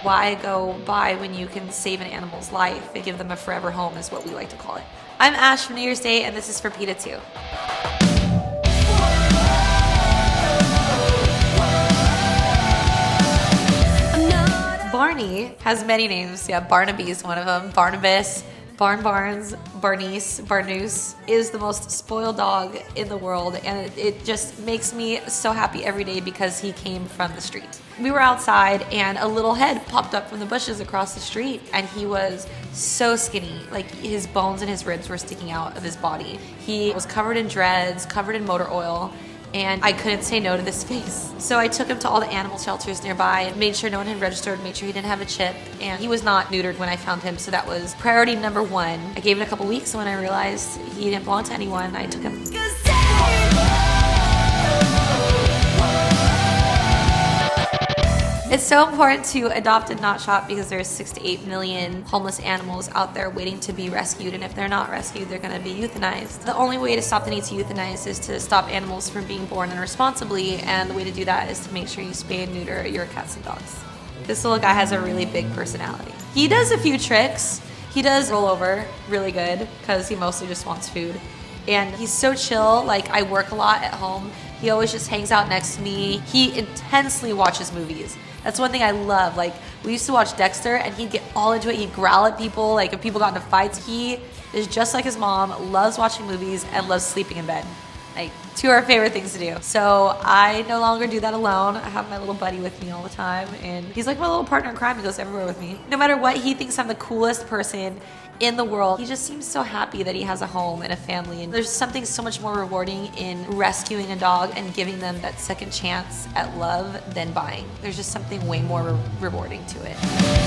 Why go buy when you can save an animal's life and give them a forever home is what we like to call it. I'm Ash from New Year's Day, and this is for PETA 2. Barney has many names. Yeah, Barnaby is one of them. Barnabas, Barnes, Barnice, Barnoose is the most spoiled dog in the world, and it just makes me so happy every day because he came from the street. We were outside and a little head popped up from the bushes across the street, and he was so skinny, like his bones and his ribs were sticking out of his body. He was covered in dreads, covered in motor oil, and I couldn't say no to this face. So I took him to all the animal shelters nearby, made sure no one had registered, made sure he didn't have a chip, and he was not neutered when I found him, so that was priority number one. I gave it a couple weeks, and when I realized he didn't belong to anyone, I took him. It's so important to adopt and not shop because there's 6 to 8 million homeless animals out there waiting to be rescued, and if they're not rescued, they're going to be euthanized. The only way to stop the need to euthanize is to stop animals from being born irresponsibly, and the way to do that is to make sure you spay and neuter your cats and dogs. This little guy has a really big personality. He does a few tricks. He does roll over really good because he mostly just wants food. And he's so chill, like I work a lot at home. He always just hangs out next to me. He intensely watches movies. That's one thing I love. Like, we used to watch Dexter, and he'd get all into it. He'd growl at people, like if people got into fights. He is just like his mom, loves watching movies, and loves sleeping in bed. Like, two of our favorite things to do. So I no longer do that alone. I have my little buddy with me all the time, and he's like my little partner in crime. He goes everywhere with me. No matter what, he thinks I'm the coolest person in the world. He just seems so happy that he has a home and a family, and there's something so much more rewarding in rescuing a dog and giving them that second chance at love than buying. There's just something way more rewarding to it.